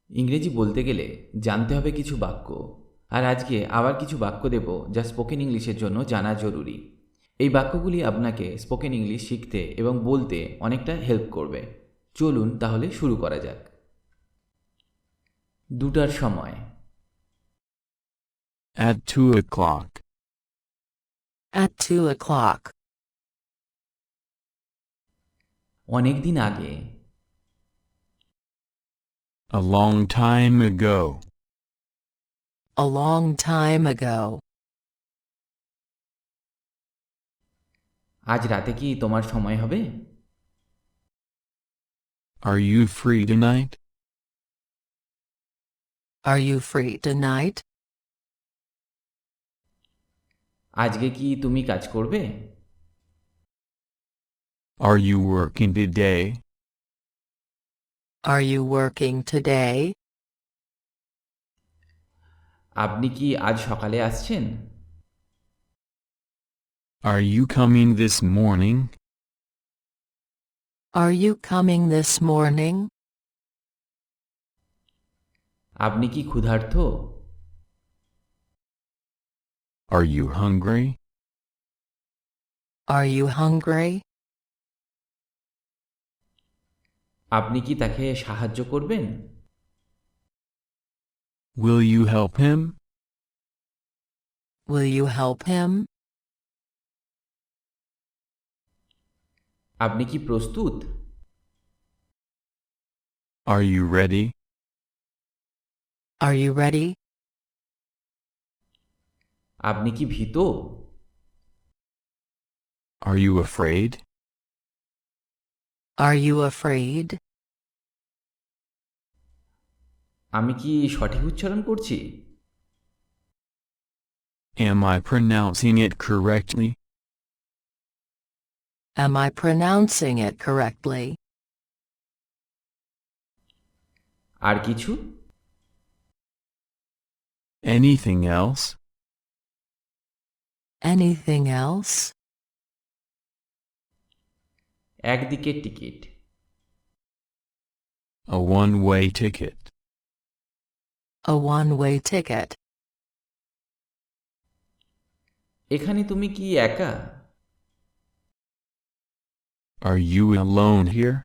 ইংরেজি বলতে গেলে জানতে হবে কিছু বাক্য। আর আজকে আবার কিছু বাক্য দেব যা স্পোকেন ইংলিশের জন্য জানা জরুরি। এই বাক্যগুলি আপনাকে স্পোকেন ইংলিশ শিখতে এবং বলতে অনেকটা হেল্প করবে। চলুন তাহলে শুরু করা যাক। দুটার সময়। At 2 o'clock. At 2 o'clock. অনেক দিন আগে। A long time ago. A long time ago. আজ রাতে কি তোমার সময় হবে? Are you free tonight? Are you free tonight? আজকে কি তুমি কাজ করবে? Are you working today? Are you working today? আপনি কি আজ সকালে আসছেন? Are you coming this morning? Are you coming this morning? আপনি কি ক্ষুধার্ত? Are you hungry? Are you hungry? আপনি কি তাকে সাহায্য করবেন? Will you help him? Will you help him? আপনি কি প্রস্তুত? Are you ready? Are you ready? আপনি কি ভীত? Are you afraid? Are you afraid? আমি কি সঠিক উচ্চারণ করছি? Am I pronouncing it correctly? Am I pronouncing it correctly? আর কিছু? Anything else? Anything else? একদিকের ticket. A one-way ticket. A one-way ticket. এখানে তুমি কি একা? Are you alone here?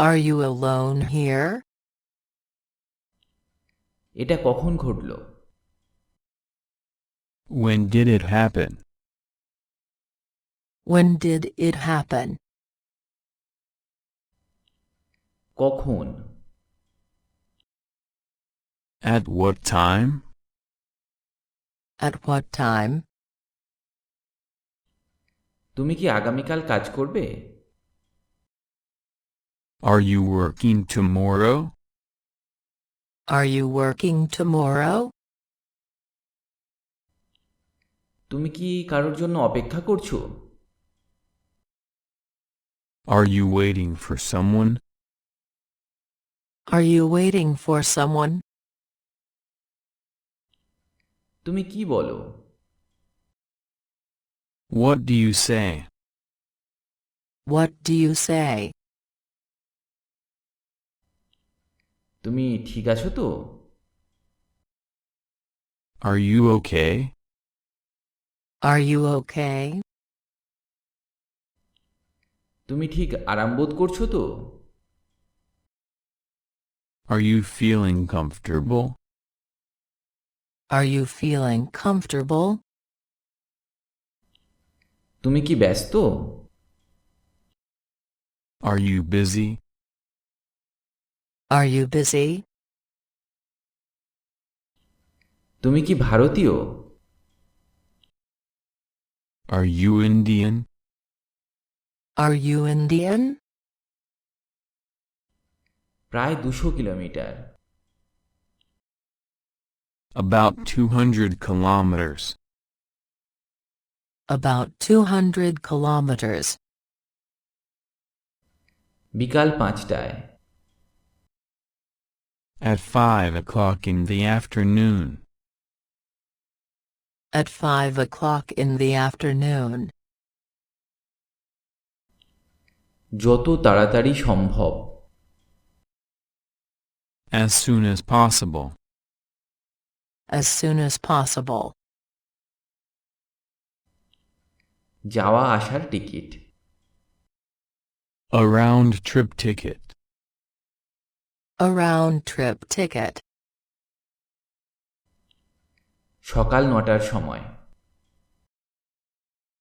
Are you alone here? এটা কখন ঘটলো? When did it happen? When did it happen? কখন? At what time? At what time? তুমি কি আগামীকাল কাজ করবে? Are you working tomorrow? Are you working tomorrow? তুমি কি কারোর জন্য অপেক্ষা করছো? Are you waiting for someone? Are you waiting for someone? তুমি কি বলো? What do you say? What do you say? তুমি ঠিক আছো তো? Are you okay? Are you okay? তুমি ঠিক আরাম বোধ করছো তো? Are you feeling comfortable? Are you feeling comfortable? তুমি কি ব্যস্ত? Are you busy? Are you busy? তুমি কি ভারতীয়? Are you Indian? Are you Indian? প্রায় 200 kilometre. About 200 kilometers. About 200 kilometers. বিকাল 5টায়। At 5 o'clock in the afternoon. At 5 o'clock in the afternoon. যত তাড়াতাড়ি সম্ভব। As soon as possible. As soon as possible. যাওয়া আসার ticket, A round-trip ticket. A round-trip ticket. সকাল 9টার সময়,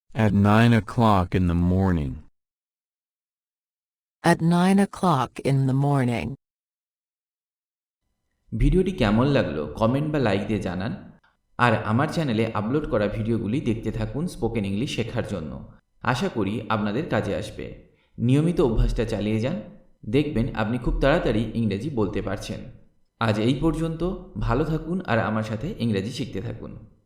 At 9 o'clock in the morning. At 9 o'clock in the morning. ভিডিওটি কেমন লাগলো কমেন্ট বা লাইক দিয়ে জানান। আর আমার চ্যানেলে আপলোড করা ভিডিওগুলি দেখতে থাকুন স্পোকেন ইংলিশ শেখার জন্য। আশা করি আপনাদের কাজে আসবে। নিয়মিত অভ্যাসটা চালিয়ে যান, দেখবেন আপনি খুব তাড়াতাড়ি ইংরেজি বলতে পারছেন। আজ এই পর্যন্ত, ভালো থাকুন আর আমার সাথে ইংরেজি শিখতে থাকুন।